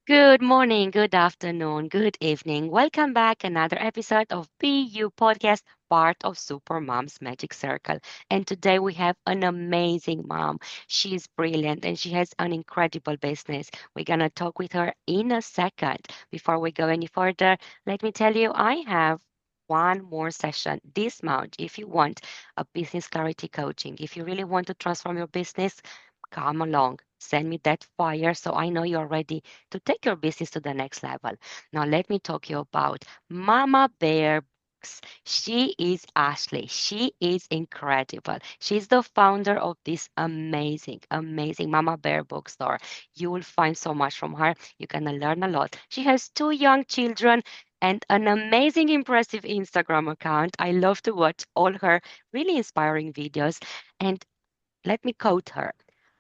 Good morning, good afternoon, good evening. Welcome back another episode of BU Podcast, part of Super Mom's Magic Circle. And today we have an amazing mom. She's brilliant and she has an incredible business. We're going to talk with her in a second. Before we go any further, let me tell you I have one more session this month if you want a business clarity coaching. If you really want to transform your business, come along. Send me that fire so I know you're ready to take your business to the next level. Now, let me talk you about Mama Bear Books. She is Ashley. She is incredible. She's the founder of this amazing Mama Bear bookstore. You will find so much from her. You're going to learn a lot. She has two young children and an amazing, impressive Instagram account. I love to watch all her really inspiring videos. And let me quote her.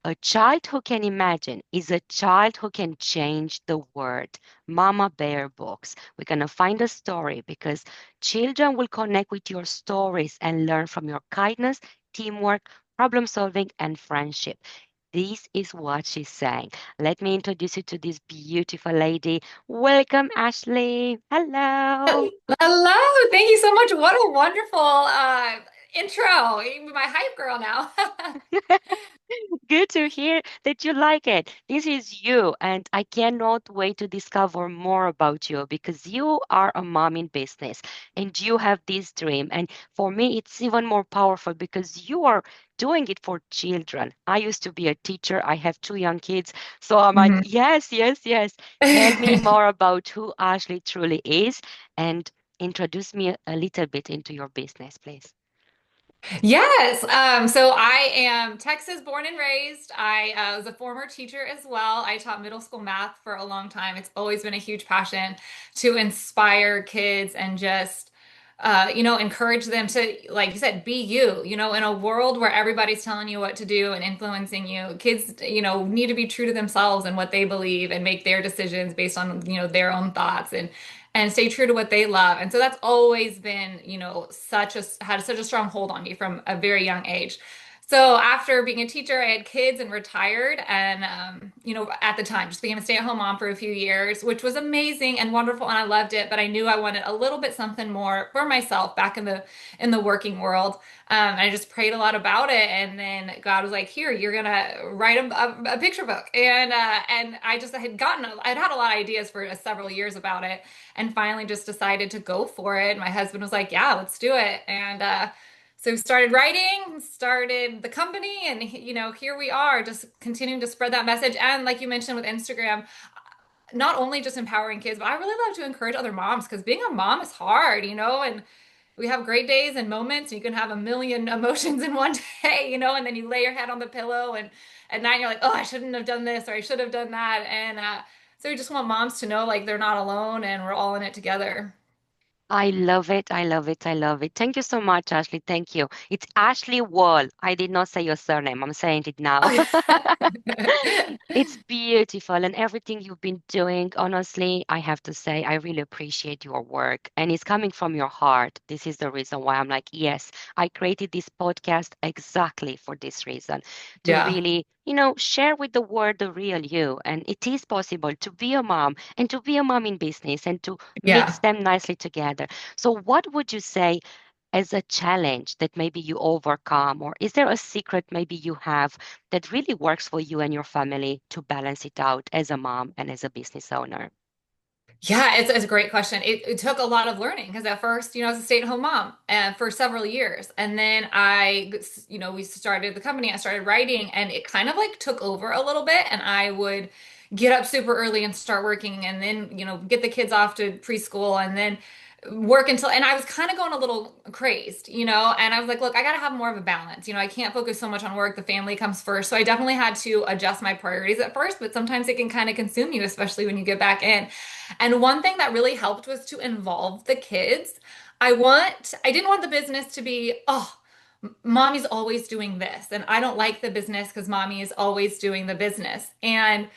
A child who can imagine is a child who can change the world. Mama Bear Books. We're going to find a story because children will connect with your stories and learn from your kindness, teamwork, problem solving, and friendship. This is what she's saying. Let me introduce you to this beautiful lady. Welcome, Ashley. Hello. Hello, thank you so much. What a wonderful intro. You're my hype girl now. Good to hear that you like it. This is you, and I cannot wait to discover more about you because you are a mom in business and you have this dream. And for me, it's even more powerful because you are doing it for children. I used to be a teacher, I have two young kids. So I'm like, Mhm. yes, yes, yes. Tell me more about who Ashley truly is and introduce me a little bit into your business, please. Yes. So I am Texas born and raised. I was a former teacher as well. I taught middle school math for a long time. It's always been a huge passion to inspire kids and just, encourage them to, like you said, be you, in a world where everybody's telling you what to do and influencing you. Kids, need to be true to themselves and what they believe and make their decisions based on, their own thoughts and stay true to what they love. And so that's always been, had such a strong hold on me from a very young age. So after being a teacher, I had kids and retired, and at the time, just became a stay-at-home mom for a few years, which was amazing and wonderful, and I loved it. But I knew I wanted a little bit something more for myself back in the working world. And I just prayed a lot about it, and then God was like, "Here, you're gonna write a picture book." And I just I'd had a lot of ideas for several years about it, and finally just decided to go for it. My husband was like, "Yeah, let's do it." And so we started writing, started the company, and here we are, just continuing to spread that message. And like you mentioned with Instagram, not only just empowering kids, but I really love to encourage other moms because being a mom is hard, and we have great days and moments. And you can have a million emotions in one day, and then you lay your head on the pillow, and at night you're like, oh, I shouldn't have done this or I should have done that. And so we just want moms to know like they're not alone and we're all in it together. I love it. I love it. I love it. Thank you so much, Ashley. Thank you. It's Ashley Wall. I did not say your surname. I'm saying it now. Oh, yeah. It's beautiful and everything you've been doing. Honestly, I have to say, I really appreciate your work and it's coming from your heart. This is the reason why I'm like, yes, I created this podcast exactly for this reason to Yeah. really, share with the world the real you. And it is possible to be a mom and to be a mom in business and to mix Yeah. them nicely together. So, what would you say as a challenge that maybe you overcome, or is there a secret maybe you have that really works for you and your family to balance it out as a mom and as a business owner? Yeah, it's a great question. It took a lot of learning because at first, I was a stay-at-home mom for several years. And then we started the company, I started writing, and it kind of like took over a little bit. And I would get up super early and start working and then, get the kids off to preschool and then work until, and I was kind of going a little crazed, and I was like, look, I got to have more of a balance. I can't focus so much on work. The family comes first. So I definitely had to adjust my priorities at first, but sometimes it can kind of consume you, especially when you get back in. And one thing that really helped was to involve the kids. I didn't want the business to be, oh, mommy's always doing this. And I don't like the business because mommy is always doing the business. And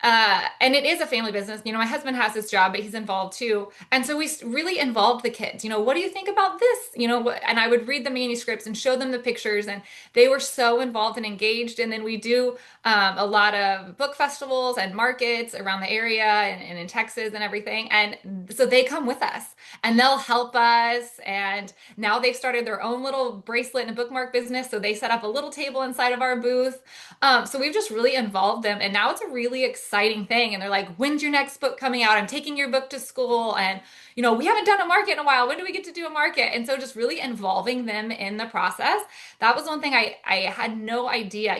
And it is a family business. My husband has his job, but he's involved too. And so really involved the kids. What do you think about this? And I would read the manuscripts and show them the pictures, and they were so involved and engaged. And then we do a lot of book festivals and markets around the area and in Texas and everything. And so they come with us and they'll help us. And now they've started their own little bracelet and bookmark business. So they set up a little table inside of our booth. So we've just really involved them, and now it's a really exciting thing. And they're like, "When's your next book coming out? I'm taking your book to school, and we haven't done a market in a while. When do we get to do a market?" And so just really involving them in the process. That was one thing I had no idea.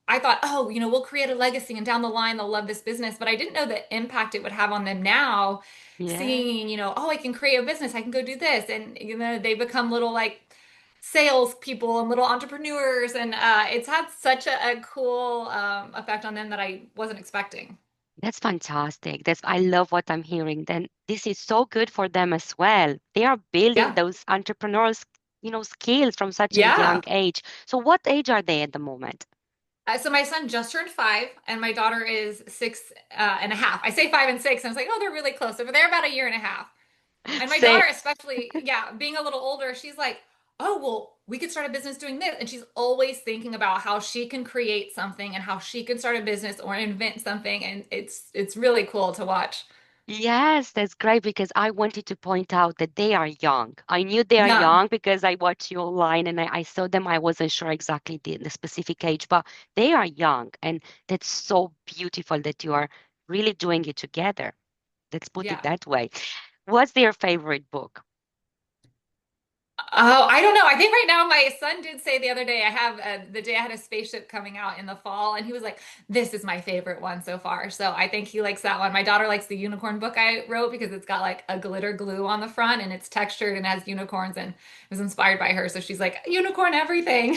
I thought, oh, we'll create a legacy, and down the line they'll love this business, but I didn't know the impact it would have on them now. Yeah. Seeing, oh, I can create a business, I can go do this, and they become little like sales people and little entrepreneurs, and it's had such a cool effect on them that I wasn't expecting. That's fantastic. I love what I'm hearing. Then this is so good for them as well. They are building Yeah. those entrepreneurial, skills from such a young Yeah. age. So what age are they at the moment? So my son just turned 5, and my daughter is 6 and a half. I say 5 and 6, and I was like, oh, they're really close. So they're about a year and a half. And my Say, daughter, especially, yeah, being a little older, she's like, oh, well, we could start a business doing this. And she's always thinking about how she can create something and how she can start a business or invent something. And it's really cool to watch. yes, that's great because I wanted to point out that they are young. I knew they are Young. young because I watched you online and I saw them. I wasn't sure exactly the specific age, but they are young. And that's so beautiful that you are really doing it together. Let's put it Yeah. that way. What's their favorite book? Oh, I don't know. I think right now my son did say the other day, I have the day I had a spaceship coming out in the fall, and he was like, "This is my favorite one so far." So I think he likes that one. My daughter likes the unicorn book I wrote because it's got like a glitter glue on the front and it's textured and has unicorns, and it was inspired by her. So she's like, "Unicorn everything."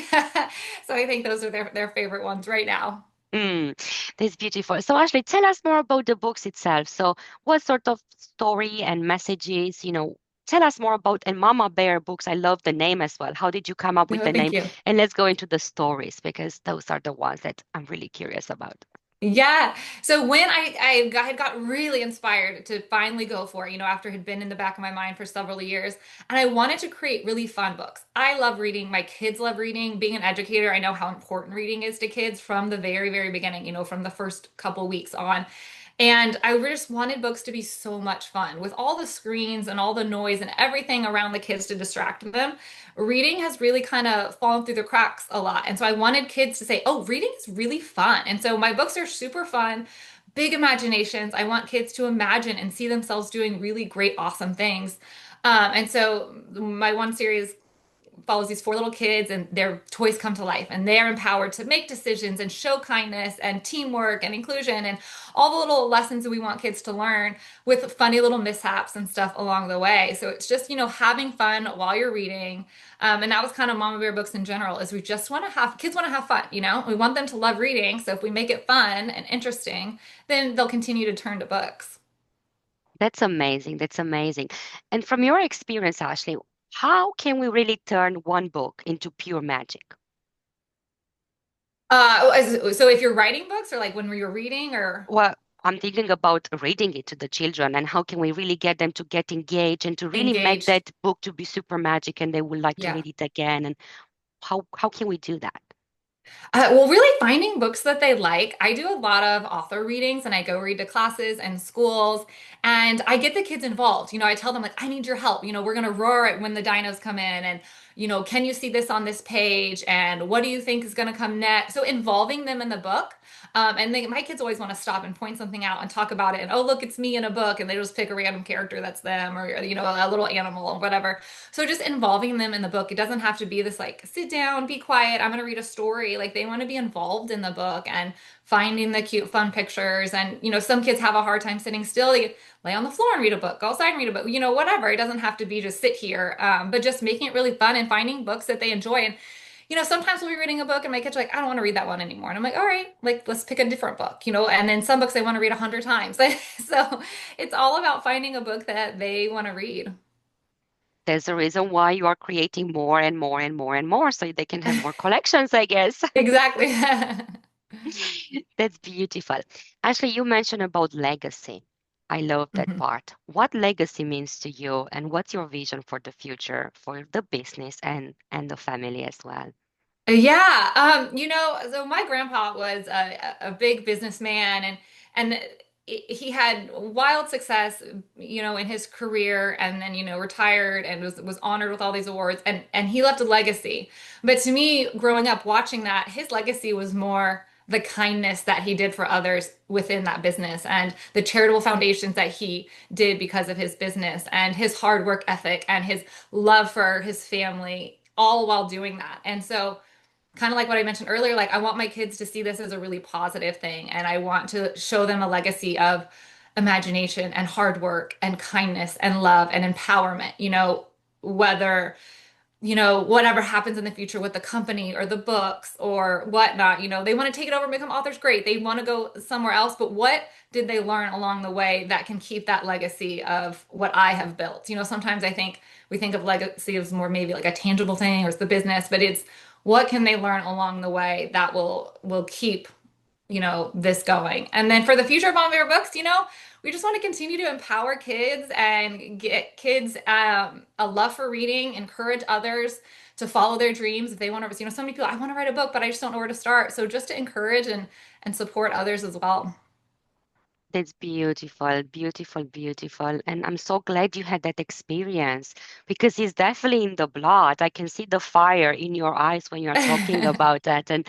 So I think those are their favorite ones right now. Mm, that's beautiful. So, Ashley, tell us more about the books itself. So, what sort of story and messages, tell us more about and Mama Bear books. I love the name as well. How did you come up with Oh, the thank name? you. And let's go into the stories because those are the ones that I'm really curious about. Yeah. So when had got really inspired to finally go for it, after it had been in the back of my mind for several years, and I wanted to create really fun books. I love reading. My kids love reading. Being an educator, I know how important reading is to kids from the very, very beginning, from the first couple weeks on. And I just wanted books to be so much fun with all the screens and all the noise and everything around the kids to distract them. Reading has really kind of fallen through the cracks a lot. And so I wanted kids to say, oh, reading is really fun. And so my books are super fun, big imaginations. I want kids to imagine and see themselves doing really great, awesome things. And so my one series follows these 4 little kids, and their toys come to life, and they are empowered to make decisions and show kindness and teamwork and inclusion and all the little lessons that we want kids to learn, with funny little mishaps and stuff along the way. So it's just having fun while you're reading. And that was kind of Mama Bear books in general, is we just want to have kids want to have fun. We want them to love reading, so if we make it fun and interesting, then they'll continue to turn to books. That's amazing. That's amazing. And from your experience, Ashley, how can we really turn one book into pure magic? So if you're writing books, or like when you're reading, or Well, I'm thinking about reading it to the children and how can we really get them to get engaged and to really make engaged. that book to be super magic and they would like to Yeah. read it again. And how can we do that? Well, really finding books that they like. I do a lot of author readings, and I go read to classes and schools, and I get the kids involved. I tell them like, I need your help. We're gonna roar it when the dinos come in, and can you see this on this page? And what do you think is gonna come next? So involving them in the book. And my kids always want to stop and point something out and talk about it. And oh, look, it's me in a book, and they just pick a random character that's them, or a little animal or whatever. So just involving them in the book. It doesn't have to be this like, sit down, be quiet, I'm going to read a story. Like they want to be involved in the book and finding the cute, fun pictures. And, some kids have a hard time sitting still. You lay on the floor and read a book, go outside and read a book, whatever. It doesn't have to be just sit here, but just making it really fun and finding books that they enjoy. And, sometimes we'll be reading a book and my kids are like, I don't want to read that one anymore. And I'm like, all right, like let's pick a different book, and then some books they want to read 100 times. So it's all about finding a book that they want to read. There's a reason why you are creating more and more and more and more so they can have more collections, I guess. Exactly. That's beautiful. Actually, you mentioned about legacy. I love that Mhm. part. What legacy means to you, and what's your vision for the future for the business and the family as well? Yeah, so my grandpa was a big businessman, and he had wild success, in his career, and then retired and was honored with all these awards, and he left a legacy. But to me, growing up watching that, his legacy was more the kindness that he did for others within that business and the charitable foundations that he did because of his business and his hard work ethic and his love for his family, all while doing that. And so kind of like what I mentioned earlier, like I want my kids to see this as a really positive thing, and I want to show them a legacy of imagination and hard work and kindness and love and empowerment, whether whatever happens in the future with the company or the books or whatnot, they want to take it over and become authors, great. They want to go somewhere else, but what did they learn along the way that can keep that legacy of what I have built? Sometimes I think we think of legacy as more maybe like a tangible thing or it's the business, but it's what can they learn along the way that will keep this going. And then for the future of on books, we just want to continue to empower kids and get kids a love for reading, encourage others to follow their dreams if they want to, so many people, I want to write a book, but I just don't know where to start. So just to encourage and support others as well. That's beautiful, beautiful, beautiful. And I'm so glad you had that experience because it's definitely in the blood. I can see the fire in your eyes when you're talking about that. And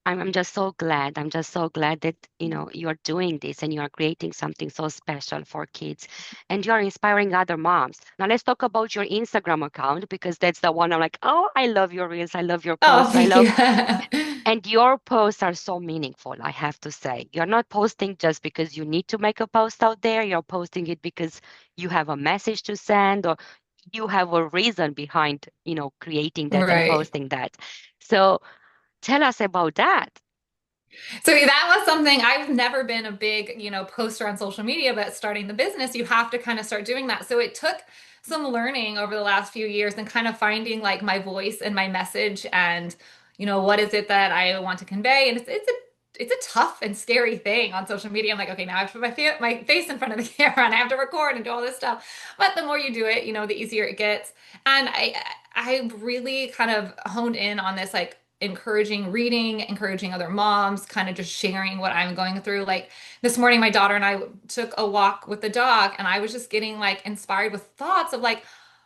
I'm just so glad. I'm just so glad that, you're doing this and you are creating something so special for kids and you're inspiring other moms. Now let's talk about your Instagram account because that's the one I'm like, oh, I love your reels. I love your Oh, posts. I thank love, you. and your posts are so meaningful, I have to say. You're not posting just because you need to make a post out there. You're posting it because you have a message to send or you have a reason behind, creating that and Right. posting that. So tell us about that. So that was something I've never been a big, poster on social media, but starting the business, you have to kind of start doing that. So it took some learning over the last few years and kind of finding like my voice and my message and, what is it that I want to convey? And it's a tough and scary thing on social media. I'm like, okay, now I have to put my face in front of the camera and I have to record and do all this stuff. But the more you do it, the easier it gets. And I really kind of honed in on this like encouraging reading, encouraging other moms, kind of just sharing what I'm going through. Like this morning, my daughter and I took a walk with the dog, and I was just getting like inspired with thoughts of like,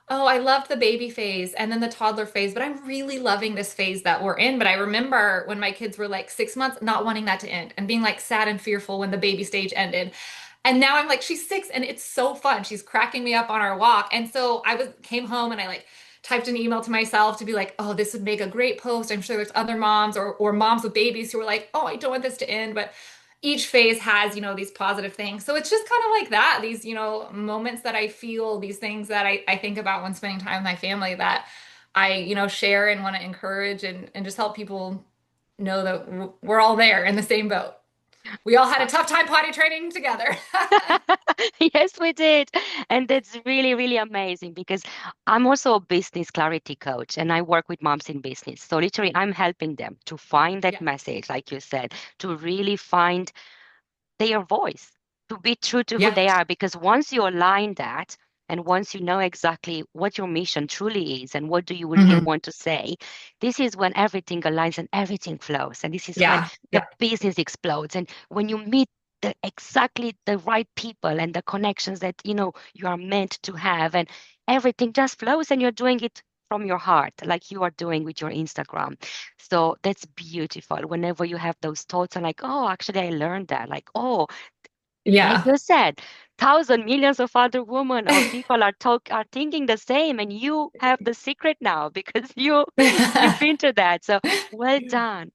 oh, I loved the baby phase and then the toddler phase, but I'm really loving this phase that we're in. But I remember when my kids were like 6 months, not wanting that to end and being like sad and fearful when the baby stage ended. And now I'm like, she's 6 and it's so fun. She's cracking me up on our walk. And so came home and I like typed an email to myself to be like, oh, this would make a great post. I'm sure there's other moms or moms with babies who are like, oh, I don't want this to end. But each phase has, these positive things. So it's just kind of like that, these, moments that I feel, these things that I think about when spending time with my family that I, share and want to encourage and just help people know that we're all there in the same boat. We all had a tough time potty training together. Yes, we did. And that's really, really amazing because I'm also a business clarity coach and I work with moms in business. So literally, I'm helping them to find that Yeah. message, like you said, to really find their voice, to be true to who Yeah. they are. Because once you align that, and once you know exactly what your mission truly is and what do you really Hmm. want to say, this is when everything aligns and everything flows. And this is when Yeah. the Yeah. business explodes. And when you meet exactly the right people and the connections that you are meant to have, and everything just flows, and you're doing it from your heart, like you are doing with your Instagram. So that's beautiful. Whenever you have those thoughts, and like, oh, actually, I learned that. Like, oh, like Yeah. you said, thousand millions of other women or people are thinking the same, and you have the secret now because you've been to that. So well done.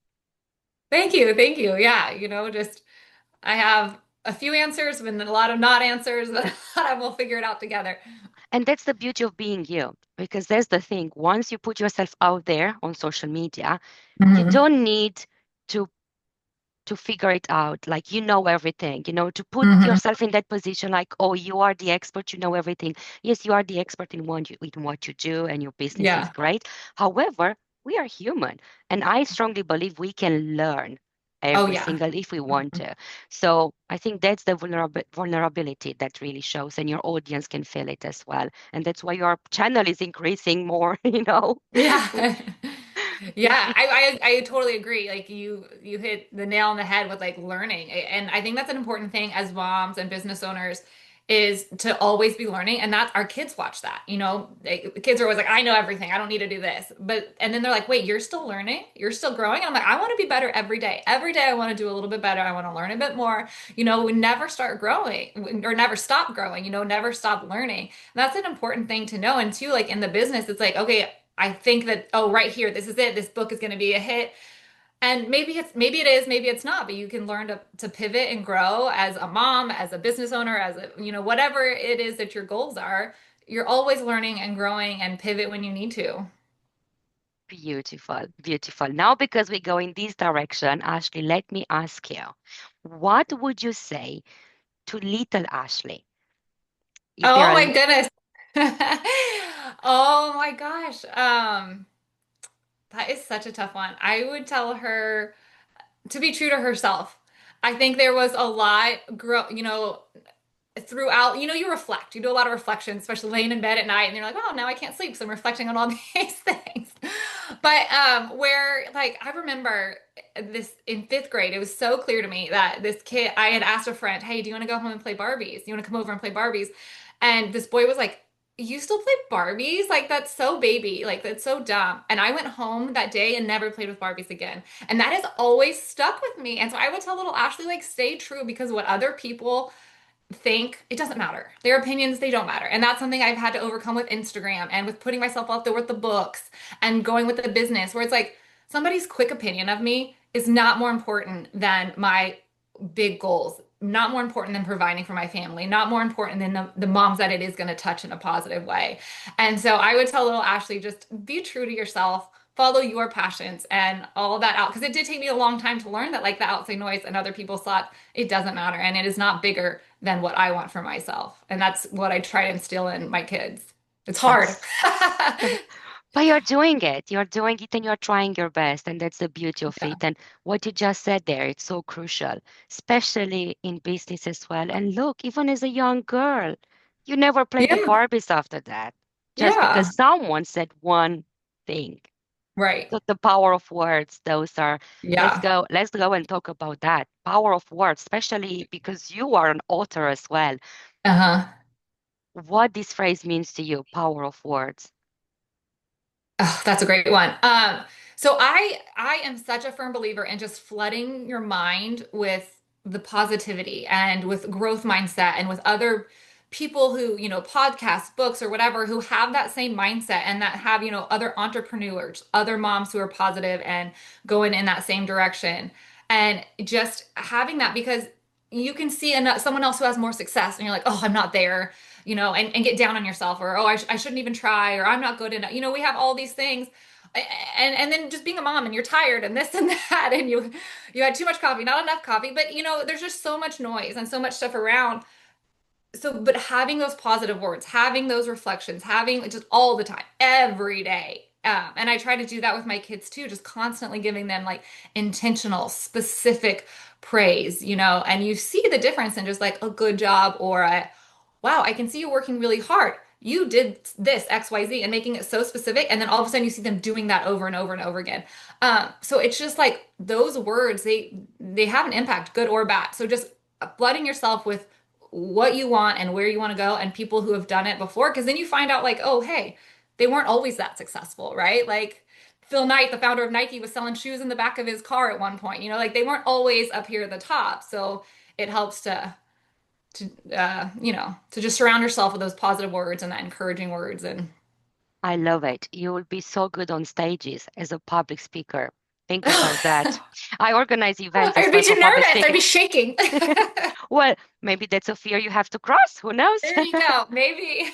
Thank you. Thank you. Yeah. Just I have a few answers and a lot of not answers, but I will figure it out together. And that's the beauty of being you, because that's the thing. Once you put yourself out there on social media, you Hmm. don't need to to figure it out. Like everything, to put Hmm. yourself in that position, like, oh, you are the expert, you know everything. Yes, you are the expert in what you do, and your business is Yeah. great. However, we are human, and I strongly believe we can learn. Oh every yeah. single if we want to. So I think that's the vulnerability that really shows, and your audience can feel it as well. And that's why your channel is increasing more, Yeah. It, Yeah, it I totally agree. Like you hit the nail on the head with like learning. And I think that's an important thing as moms and business owners is to always be learning. And that's our kids watch that. The kids are always like, I know everything. I don't need to do this. But and then they're like, wait, you're still learning? You're still growing? And I'm like, I want to be better every day. Every day I want to do a little bit better. I want to learn a bit more. We never start growing or never stop growing, never stop learning. That's an important thing to know. And too, like in the business, it's like, okay, I think that, oh, right here, this is it. This book is going to be a hit. And maybe it is, maybe it's not, but you can learn to pivot and grow as a mom, as a business owner, as whatever it is that your goals are. You're always learning and growing and pivot when you need to. beautiful, beautiful. Now, because we go in this direction, Ashley, let me ask you, what would you say to little Ashley? If there Oh are, my goodness. Oh my gosh. That is such a tough one. I would tell her to be true to herself. I think there was a lot throughout, you reflect. You do a lot of reflection, especially laying in bed at night, and you're like, oh, now I can't sleep, so I'm reflecting on all these things. But where like I remember this in fifth grade, it was so clear to me that this kid, I had asked a friend, hey, do you want to go home and play Barbies? Do you want to come over and play Barbies? And this boy was like, you still play Barbies? Like that's so baby, like that's so dumb. And I went home that day and never played with Barbies again. And that has always stuck with me. And so I would tell little Ashley, like, stay true because what other people think, it doesn't matter. Their opinions, they don't matter. And that's something I've had to overcome with Instagram and with putting myself out there with the books and going with the business, where it's like somebody's quick opinion of me is not more important than my big goals, not more important than providing for my family, not more important than the moms that it is going to touch in a positive way. And so I would tell little Ashley, just be true to yourself. Follow your passions and all that out. Because it did take me a long time to learn that, like the outside noise and other people's thought, it doesn't matter. And it is not bigger than what I want for myself. And that's what I try to instill in my kids. It's hard. that's But you're doing it. You're doing it and you're trying your best. And that's the beauty of Yeah. it. And what you just said there, it's so crucial, especially in business as well. And look, even as a young girl, you never played with Yeah. Barbies after that, just because Yeah. someone said one thing. Right. So the power of words, those are, Yeah. let's go and talk about that. Power of words, especially because you are an author as well. Uh-huh. What this phrase means to you, power of words. Oh, that's a great one. So I am such a firm believer in just flooding your mind with the positivity and with growth mindset and with other people who, podcasts, books, or whatever, who have that same mindset and that have, other entrepreneurs, other moms who are positive and going in that same direction. And just having that because you can see someone else who has more success and you're like, oh, I'm not there, and get down on yourself, or oh, I shouldn't even try, or I'm not good enough. We have all these things, and then just being a mom and you're tired and this and that, and you had too much coffee, not enough coffee, but there's just so much noise and so much stuff around. So, but having those positive words, having those reflections, having just all the time, every day. And I try to do that with my kids too, just constantly giving them like intentional, specific praise, and you see the difference in just like a good job or a wow, I can see you working really hard. You did this XYZ and making it so specific. And then all of a sudden you see them doing that over and over and over again. So it's just like those words, they have an impact, good or bad. So just flooding yourself with what you want and where you want to go and people who have done it before. Because then you find out like, oh, hey, they weren't always that successful, right? Like Phil Knight, the founder of Nike, was selling shoes in the back of his car at one point. Like they weren't always up here at the top. So it helps to just surround yourself with those positive words and that encouraging words. And I love it. You will be so good on stages as a public speaker. Think about that. I I organize events as would be well too for public nervous. I'd speaking. be shaking. Well, maybe that's a fear you have to cross. Who knows? There you go. Maybe.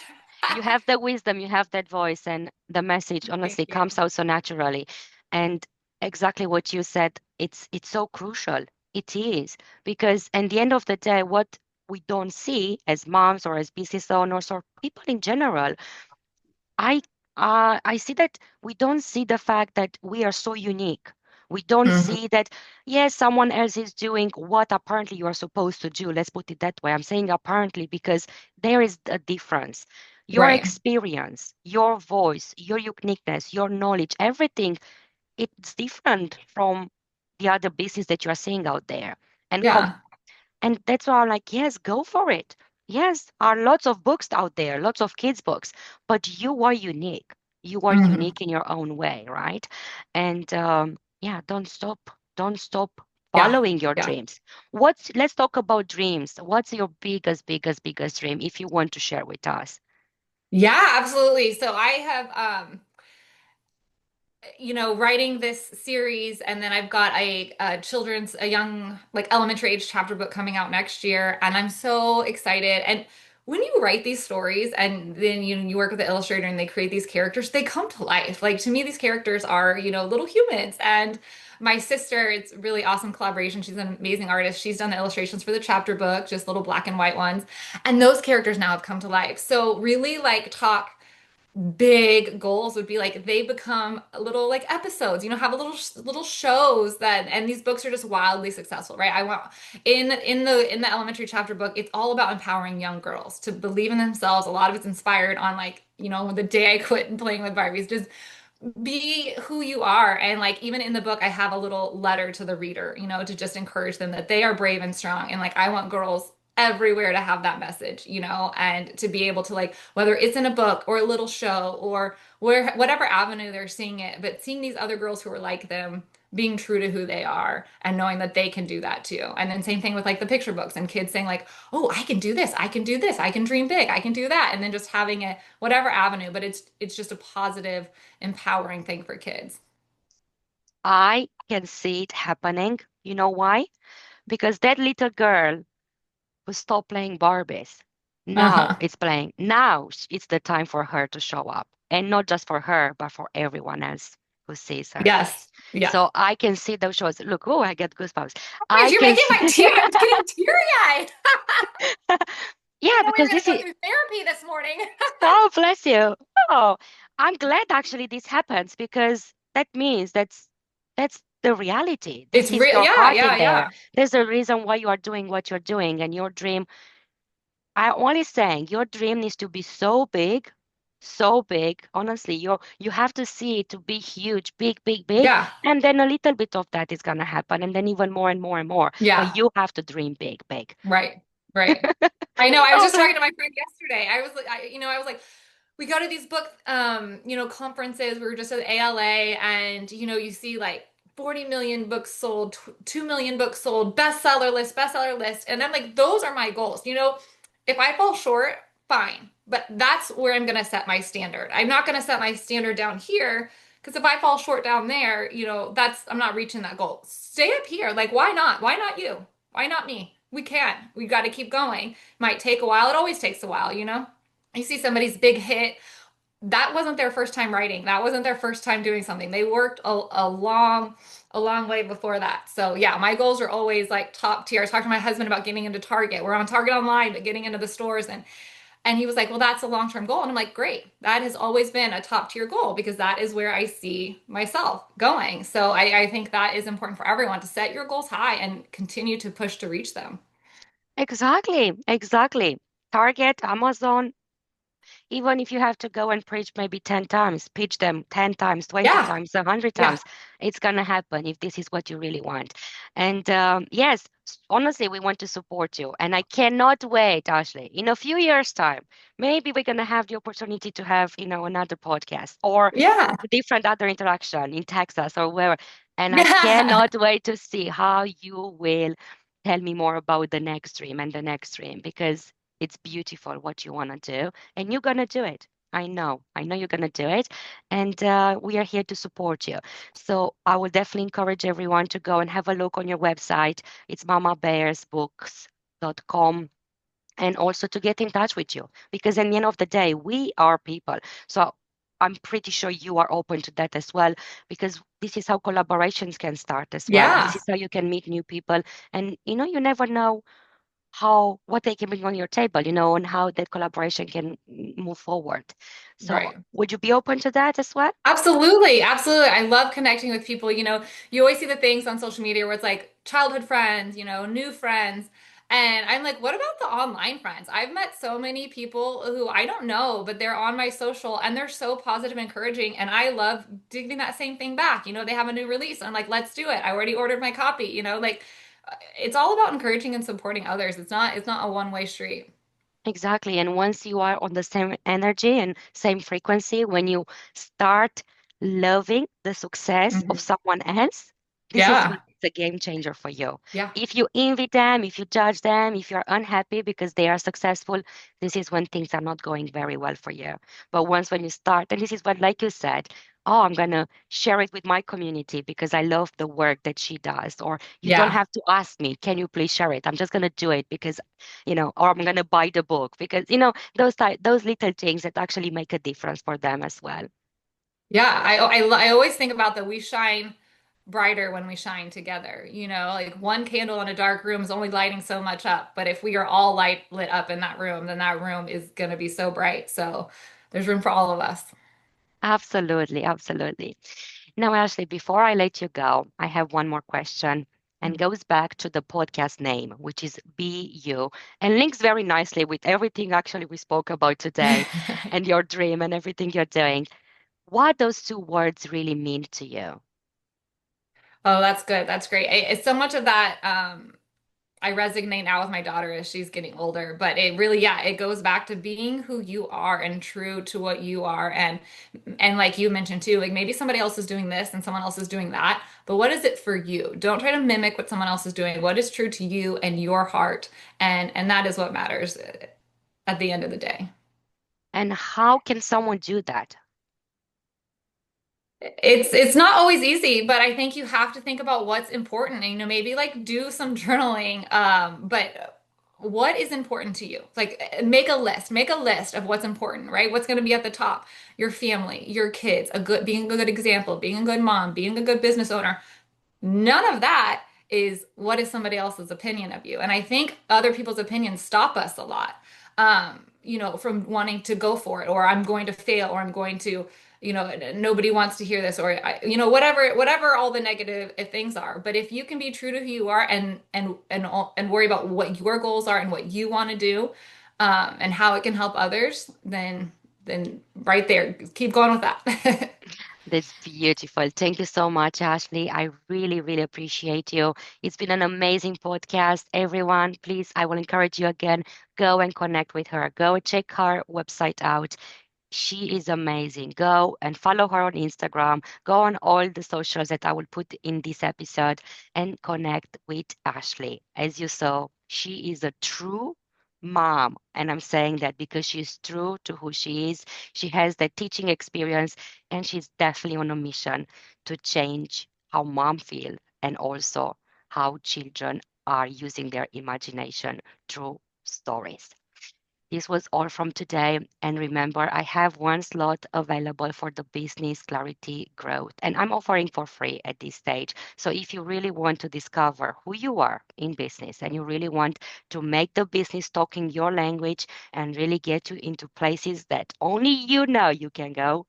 You have the wisdom, you have that voice, and the message Thank honestly you. comes out so naturally. And exactly what you said, it's so crucial. It is because at the end of the day, what we don't see as moms or as business owners or people in general, I I see that we don't see the fact that we are so unique. We don't Mhm. see that, yes, someone else is doing what apparently you are supposed to do. Let's put it that way. I'm saying apparently because there is a difference. Your Right. experience, your voice, your uniqueness, your knowledge, everything, it's different from the other business that you are seeing out there. And Yeah. and that's why I'm like, yes, go for it. Yes, are lots of books out there, lots of kids' books, but you are unique. You are Mhm. unique in your own way, right? And yeah, don't stop. Don't stop Yeah. following your Yeah. dreams. Let's talk about dreams. What's your biggest dream if you want to share with us? Yeah, absolutely. So I have writing this series, and then I've got a young, like elementary age chapter book coming out next year, and I'm so excited. And when you write these stories and then you work with the illustrator and they create these characters, they come to life. Like to me, these characters are, little humans. And my sister, it's a really awesome collaboration. She's an amazing artist. She's done the illustrations for the chapter book, just little black and white ones. And those characters now have come to life. So really like talk big goals would be like they become little like episodes, have a little shows that, and these books are just wildly successful, right? I want in the elementary chapter book, it's all about empowering young girls to believe in themselves. A lot of it's inspired on like, the day I quit playing with Barbies, just be who you are. And like even in the book I have a little letter to the reader, to just encourage them that they are brave and strong. And like I want girls everywhere to have that message, and to be able to like, whether it's in a book or a little show or whatever avenue they're seeing it, but seeing these other girls who are like them, being true to who they are and knowing that they can do that too. And then same thing with like the picture books and kids saying like, oh, I can do this, I can do this, I can dream big, I can do that. And then just having it whatever avenue, but it's just a positive, empowering thing for kids. I can see it happening. You know why? Because that little girl who stopped playing Barbies, now Uh-huh. it's playing. Now it's the time for her to show up. And not just for her, but for everyone else who sees her. Yes. Yeah. So I can see those shows. Look, oh, I get goosebumps. Wait, I you're can making see. my tear. I'm getting teary-eyed. I Yeah, didn't know we were because going this to go is, through therapy this morning. oh, bless you. Oh, I'm glad actually this happens because that means that's the reality. It's This is real. your Yeah, heart yeah, in there. yeah. There's a reason why you are doing what you're doing, and your dream, I only saying your dream needs to be so big, so big. Honestly, you have to see it to be huge, big, big, big, Yeah. and then a little bit of that is gonna happen, and then even more and more and more. But Yeah. you have to dream big, big. Right. Right. I know. I was Oh, just bless. talking to my friend yesterday. I was like, I was like, we go to these book, conferences. We were just at ALA, and you see like 40 million books sold, 2 million books sold, bestseller list. And I'm like, those are my goals. If I fall short, fine. But that's where I'm going to set my standard. I'm not going to set my standard down here because if I fall short down there, I'm not reaching that goal. Stay up here. Like, why not? Why not you? Why not me? We can. We got to keep going. Might take a while. It always takes a while. You see somebody's big hit, that wasn't their first time writing. That wasn't their first time doing something. They worked a long way before that. So yeah, my goals are always like top tier. I talked to my husband about getting into Target. We're on Target online, but getting into the stores, and he was like, "Well, that's a long-term goal." And I'm like, "Great. That has always been a top tier goal because that is where I see myself going." So I think that is important for everyone to set your goals high and continue to push to reach them. Exactly, exactly. Target, Amazon, even if you have to go and preach maybe 10 times, pitch them 10 times, 20 Yeah. times, 100 Yeah. times, it's going to happen if this is what you really want. And yes, honestly, we want to support you. And I cannot wait, Ashley. In a few years' time, maybe we're going to have the opportunity to have, another podcast or Yeah. a different other interaction in Texas or wherever. And I Yeah. cannot wait to see how you will tell me more about the next dream and the next dream because it's beautiful what you want to do and you're going to do it. I know you're going to do it. And we are here to support you. So I will definitely encourage everyone to go and have a look on your website. It's mamabearsbooks.com. And also to get in touch with you because at the end of the day, we are people. So I'm pretty sure you are open to that as well because this is how collaborations can start as well. This Yeah. is how you can meet new people. And you never know what they can bring on your table, and how that collaboration can move forward. So Right. would you be open to that as well? Absolutely, absolutely. I love connecting with people. You always see the things on social media where it's like childhood friends, new friends. And I'm like, what about the online friends? I've met so many people who I don't know, but they're on my social and they're so positive and encouraging. And I love giving that same thing back. They have a new release. I'm like, let's do it. I already ordered my copy, like it's all about encouraging and supporting others. It's not a one-way street. Exactly. And once you are on the same energy and same frequency, when you start loving the success of Mhm. someone else, this is when Yeah. it's a game changer for you. Yeah. If you envy them, if you judge them, if you're unhappy because they are successful, this is when things are not going very well for you. But once when you start, and this is what, like you said, oh, I'm gonna share it with my community because I love the work that she does. Or you don't Yeah. have to ask me, can you please share it? I'm just gonna do it because or I'm gonna buy the book because those little things that actually make a difference for them as well. Yeah, I always think about that we shine brighter when we shine together. Like one candle in a dark room is only lighting so much up, but if we are all lit up in that room, then that room is going to be so bright. So there's room for all of us. Absolutely, absolutely. Now, Ashley, before I let you go, I have one more question and goes back to the podcast name, which is Be You, and links very nicely with everything actually we spoke about today and your dream and everything you're doing. What those two words really mean to you? Oh, that's good. That's great. It's so much of that. I resonate now with my daughter as she's getting older, but it really, yeah, it goes back to being who you are and true to what you are. And like you mentioned too, like maybe somebody else is doing this and someone else is doing that, but what is it for you? Don't try to mimic what someone else is doing. What is true to you and your heart? And that is what matters at the end of the day. And how can someone do that? It's not always easy, but I think you have to think about what's important and maybe like do some journaling. But what is important to you? Like make a list of what's important, right? What's going to be at the top? Your family, your kids, being a good example, being a good mom, being a good business owner. None of that is what is somebody else's opinion of you. And I think other people's opinions stop us a lot, from wanting to go for it, or I'm going to fail, or I'm going to, nobody wants to hear this, or whatever all the negative things are. But if you can be true to who you are and worry about what your goals are and what you want to do, and how it can help others, then right there, keep going with that. That's beautiful. Thank you so much, Ashley. I really, really appreciate you. It's been an amazing podcast. Everyone, please, I will encourage you again, go and connect with her. Go check her website out. She is amazing. Go and follow her on Instagram. Go on all the socials that I will put in this episode and connect with Ashley. As you saw, she is a true mom. And I'm saying that because she's true to who she is. She has that teaching experience and she's definitely on a mission to change how mom feel and also how children are using their imagination through stories. This was all from today. And remember, I have one slot available for the business clarity growth, and I'm offering for free at this stage. So if you really want to discover who you are in business and you really want to make the business talking your language and really get you into places that only you know you can go,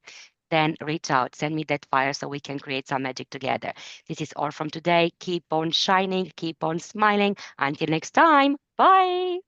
then reach out, send me that fire so we can create some magic together. This is all from today. Keep on shining, keep on smiling. Until next time, bye.